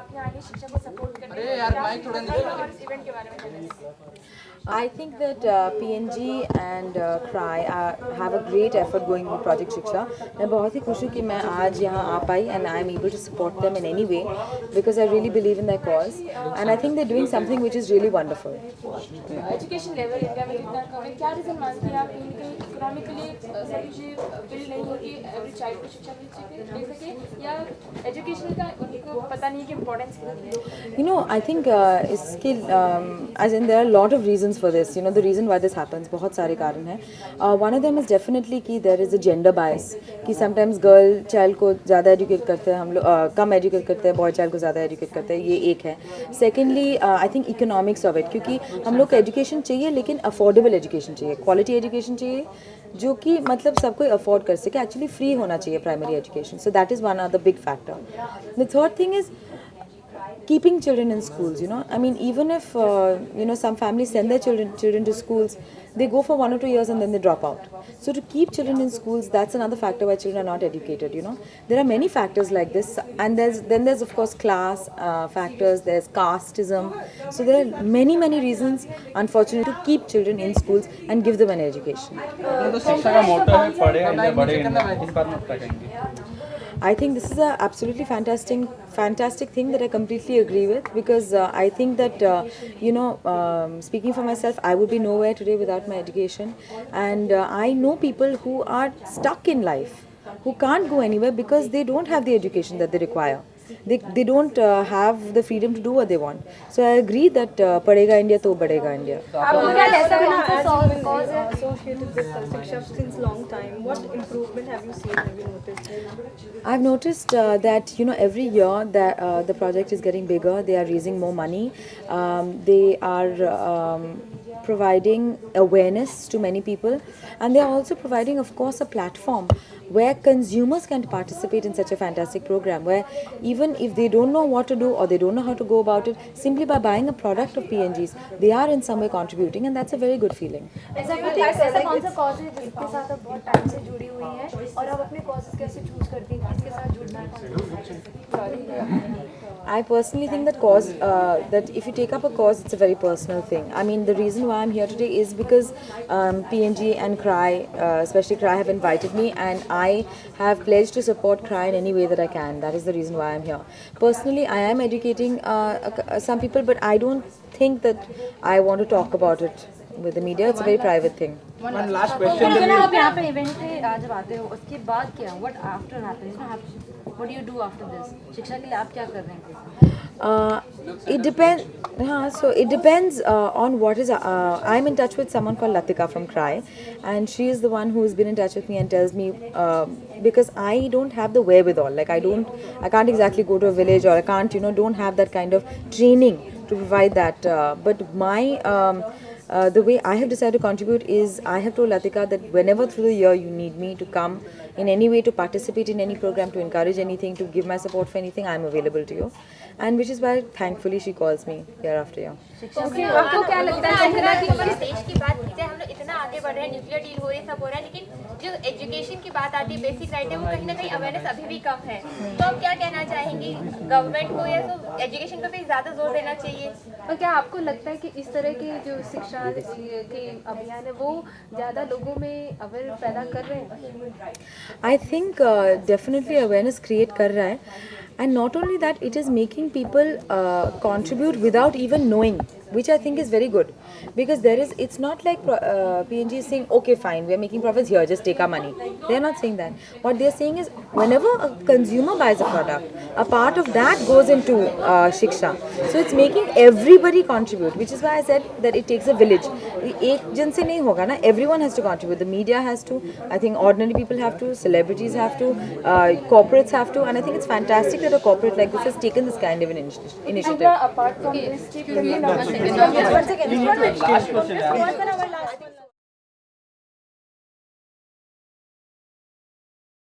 आप यहाँ आगे शिक्षा को सपोर्ट करने और इस इवेंट के बारे में जानें। I think that PNG and CRY have a great effort going with Project Shiksha. मैं बहुत ही खुश हूँ कि मैं आज यहाँ आ पाई and I am able to support them in any way because I really believe in their cause and I think they're doing something which is really wonderful. Education level India में जितना कम है, क्या रीज़न मानती हैं आप कहीं economically sufficient bill नहीं है कि एवरी चाइल्ड को शिक्षा मिल सके, या एजुकेशन का उनको पता नहीं है कि इम्पोर्टेंस कितनी है? You know, I think इसके as in there are a lot of reasons for this. You know, the reason why this happens, बहुत सारे कारण हैं. One of them is definitely कि there is a gender bias. कि sometimes girl child को ज़्यादा educate करते हैं हम लोग, कम educate करते हैं, boy child को ज़्यादा educate करते हैं, ये एक है. Secondly, I think economics of it, क्योंकि हम लोग को education चाहिए लेकिन affordable education चाहिए, quality education चाहिए जो कि मतलब सब कोई afford कर सके. Actually free होना चाहिए primary education. So that is one other big factor. The third thing is keeping children in schools. You know, I mean, even if you know, some families send their children to schools, they go for 1 or 2 years and then they drop out. So to keep children in schools, that's another factor why children are not educated. You know, there are many factors like this, and there's of course class factors, there's casteism. So there are many reasons, unfortunately, to keep children in schools and give them an education. तो शिक्षा का मोटो है पढ़े India बड़े India, इस बार में क्या कहेंगे? I think this is a absolutely fantastic thing that I completely agree with because I think that you know, speaking for myself, I would be nowhere today without my education, and I know people who are stuck in life, who can't go anywhere because they don't have the education that they require. They don't have the freedom to do what they want. So I agree that padega India to badega India. आपको क्या ऐसा कौन सा solve cause है? Associated with Shiksha since long time. What improvement have you seen? Have you noticed? I've noticed that, you know, every year that the project is getting bigger. They are raising more money. They are providing awareness to many people, and they are also providing, of course, a platform where consumers can participate in such a fantastic program, where even if they don't know what to do or they don't know how to go about it, simply by buying a product of PNGs, they are in some way contributing, and that's a very good feeling. ऐसा कौन सा cause है जिसके साथ आप बहुत time से जुड़ी हुई हैं और आप अपने कॉजेस कैसे चूज करती हैं किसके साथ जुड़ना है? I personally think that if you take up a cause, it's a very personal thing. I mean, the reason why I'm here today is because PNG and CRY, especially CRY, have invited me, and I have pledged to support CRY in any way that I can. That is the reason why I'm here. Personally, I am educating some people, but I don't think that I want to talk about it with the media. It's a very private thing. One last question. आप यहाँ पे event पे जब आते हो उसके बाद क्या? What after happens? What do you do after this? शिक्षा के लिए आप क्या कर रहे हैं? It depends. So it depends on what is. I'm in touch with someone called Latika from CRY, and she is the one who has been in touch with me and tells me because I don't have the wherewithal. Like I can't exactly go to a village, or I can't, you know, don't have that kind of training to provide that. But my the way I have decided to contribute is I have told Latika that whenever through the year you need me to come in any way, to participate in any program, to encourage anything, to give my support for anything, I am available to you. And which is why thankfully she calls me year after year. आपको क्या लगता है देश की बात की जाए, हम लोग इतना आगे बढ़ रहे हैं, न्यूक्लियर डील हो रही है, सब हो रहा है, लेकिन जो एजुकेशन की बात आती है, बेसिक राइट है, वो कहीं ना कहीं अवेयरनेस अभी भी कम है. तो आप क्या कहना चाहेंगे गवर्नमेंट को, या तो एजुकेशन पर भी ज़्यादा जोर देना चाहिए? और क्या आपको लगता है कि इस तरह के जो शिक्षा के अभियान है वो ज़्यादा लोगों में अवेयर पैदा कर रहे हैं? I think definitely awareness create कर रहा है, and not only that, it is making people contribute without even knowing, which I think is very good, because it's not like PNG is saying, okay fine, we are making profits here, just take our money. They are not saying that. What they are saying is, whenever a consumer buys a product, a part of that goes into Shiksha. So it's making everybody contribute, which is why I said that it takes a village. एक जन से नहीं होगा ना, everyone has to contribute. The media has to, I think ordinary people have to, celebrities have to, corporates have to, and I think it's fantastic that a corporate like this has taken this kind of an initiative. Apart from this, Last question.